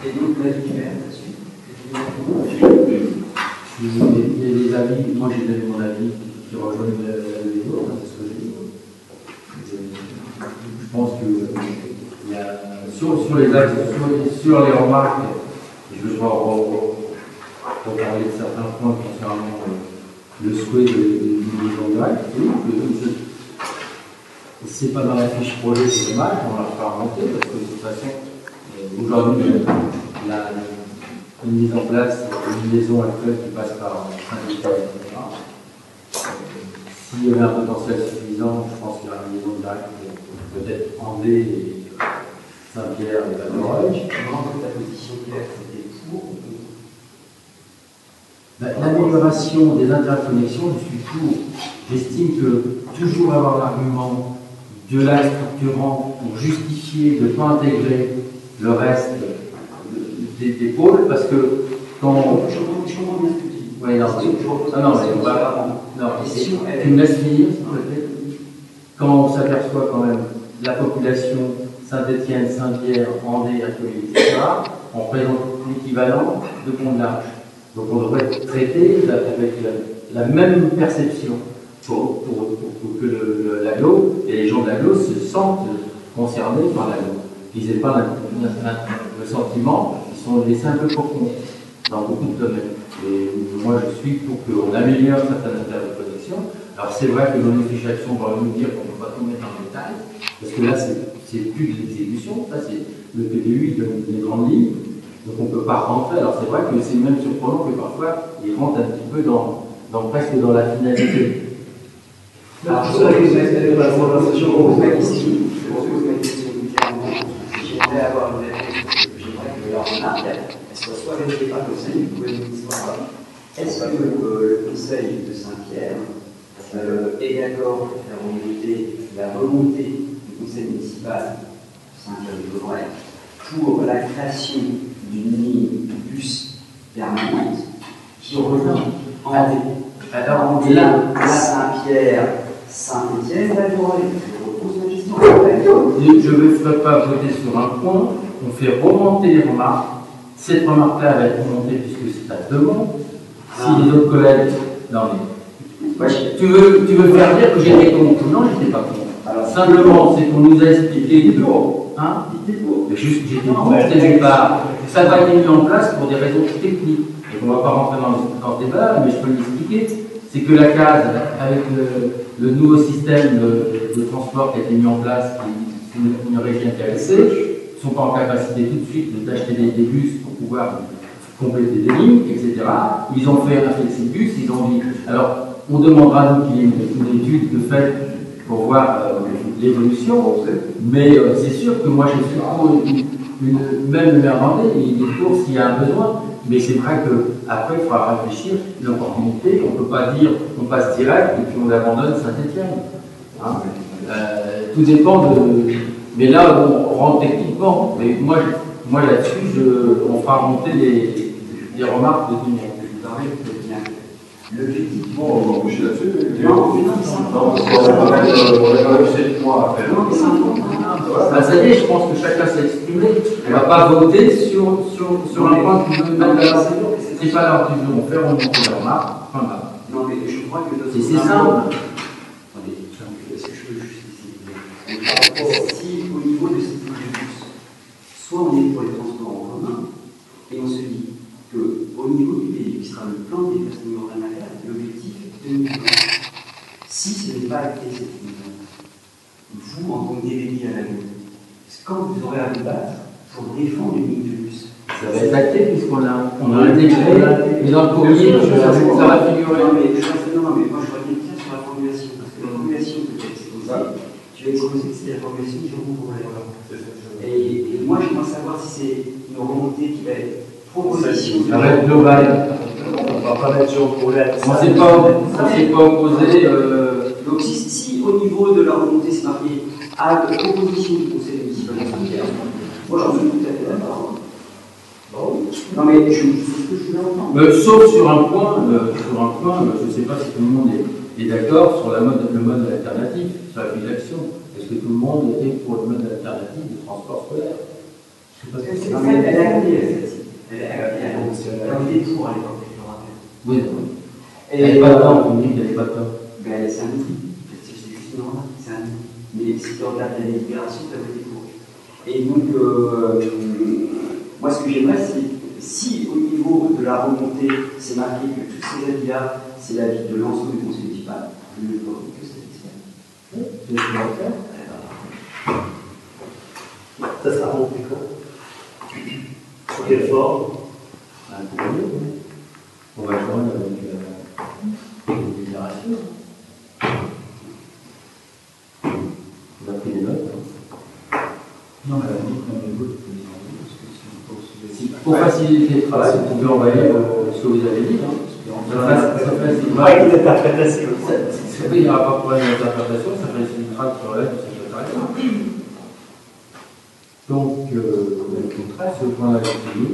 Et donc, l'avis du maire là-dessus. Il y a des avis, moi j'ai donné mon avis qui rejoignent l'avis des autres, c'est ce que j'ai dit. Je pense que il y a, sur les axes, sur les remarques, je vais reparler de certains points concernant le souhait de liaison directe. C'est pas dans la fiche projet, c'est dommage, on l'a pas remonté, parce que de toute façon, aujourd'hui, la mise en place d'une liaison actuelle qui passe par syndicat, etc. S'il y avait un potentiel suffisant, je pense qu'il y aurait une liaison directe, peut-être André et Saint-Pierre et Valoreuil. Comment ta position claire, c'était pour ou contre? L'amélioration des interconnexions, je suis pour. J'estime que toujours avoir l'argument de l'axe structurant pour justifier de ne pas intégrer le reste des pôles, parce que quand. Je comprends bien ce que tu dis. Oui, non, tu me laisses finir, s'il te plaît. Quand on s'aperçoit quand même la population Saint-Étienne, Saint-Pierre, Andé, Hercule, etc., on représente l'équivalent de Pont-de-l'Arche. Donc on devrait traiter avec la même perception pour que l'agglo et les gens de l'agglo se sentent concernés par l'agglo. Qu'ils n'aient pas le sentiment qu'ils sont laissés un peu pour compte dans beaucoup de domaines. Et moi je suis pour qu'on améliore certaines interconnexions. Alors c'est vrai que dans les fiches d'actions, on va nous dire qu'on ne peut pas tout mettre en détail, parce que là c'est plus de l'exécution, là c'est le PDU, il donne des grandes lignes. Donc on ne peut pas rentrer. Alors c'est vrai que c'est même surprenant que parfois ils rentrent un petit peu presque dans la finalité. Alors je pose ma question différemment. J'aimerais avoir une réponse. J'aimerais que la remarque soit validée par le Conseil du gouvernement. Est-ce que le Conseil de Saint-Pierre est d'accord pour faire remonter la volonté du Conseil municipal de Saint-Pierre-du-Vauvray pour la création d'une ligne de bus permanente qui relie en Saint-Pierre, Saint-Étienne, je repose ma question. Je ne veux pas voter sur un point, on fait remonter les remarques. Cette remarque-là va être remontée puisque c'est à demande. Si les autres collègues. Non, mais. Tu veux faire dire que j'étais contre? Non, j'étais pas contre. Alors, simplement, c'est qu'on nous a expliqué. Hein? Mais juste, j'étais contre dès départ. Ça va être mis en place pour des raisons techniques. Et on ne va pas rentrer dans ce débat, mais je peux l'expliquer. C'est que la case, avec le nouveau système de transport qui a été mis en place, qui est une région intéressée, ne sont pas en capacité tout de suite d'acheter des bus pour pouvoir compléter des lignes, etc. Ils ont fait un flexibus, ils ont dit. Alors, on demandera nous qu'il y ait une étude de fait pour voir l'évolution, mais c'est sûr que moi je suis pour même le maire d'Andé, il est pour s'il y a un besoin, mais c'est vrai qu'après il faudra réfléchir l'opportunité, on ne peut pas dire on passe direct et puis on abandonne Saint-Étienne. Hein, tout dépend de. Mais là on rentre techniquement, mais moi là-dessus on fera remonter les remarques de tout le monde. L'objectif. Bon, on va bouger là-dessus. Non, on va même 7 mois après. Non, mais c'est important. Ça y est, je pense que chacun s'est exprimé. On ne va pas voter sur un point qui veut mettre à l'ordre du jour. C'est pas l'ordre du jour, on fait remonter les remarques. Voilà. Non, mais je crois que c'est simple. Attendez, est-ce que je peux justifier? Si au niveau de cette ligne de bus, soit on est pour les transports en commun, et on se dit qu'au niveau du pays, qui sera le plan de déplacement urbain, l'objectif est 2020. Si ce n'est pas acté cette ligne, vous, en tant que délégué à la ville, quand vous aurez à vous battre pour défendre une ligne de bus, ça va être acté puisqu'on a intégré, mais dans le courrier, ça va figurer. Non, mais moi je voudrais bien sur la formulation, parce que la formulation que tu as exposée, tu as exposé que c'était la formulation qui recouvrait. Et moi j'aimerais savoir si c'est une remontée qui va être proposition. Ça va être global. On ne va pas mettre sur le problème. On ne s'est pas opposé. Donc si au niveau de la remontée c'est marqué à la proposition du conseil municipal de Saint-Pierre, moi j'en suis tout à fait d'accord. Non mais je suis là. Sauf sur un point, je ne sais pas si tout le monde est d'accord sur le mode alternatif, sur la file d'action. Est-ce que tout le monde était pour le mode alternatif du transport scolaire? Non, mais elle a gagné, celle-ci. Elle a gagné pour à l'époque, je me rappelle. Oui, elle n'est pas dedans, on dit qu'elle n'est pas dedans. Ben, c'est un outil. C'est juste normal, c'est un outil. Mais si tu regardes la délibération, tu as voté pour. Et donc, moi, ce que j'aimerais, c'est si au niveau de la remontée, c'est marqué que tous ces avis-là, c'est l'avis de l'ensemble du conseil municipal, je ne vois que c'est municipal. Oui, c'est ce qu'on va faire. Ça sera remonté quand? Sur quelle forme? On va joindre avec une déclaration. On a pris des notes. Non, mais la limite, même les votes, Pour faciliter le travail, vous pouvez envoyer ce que vous avez dit. Ça facilitera. Avec une interprétation. Il n'y aura pas de problème d'interprétation, ça facilitera le travail du secrétariat. Donc, ce point-là est fini.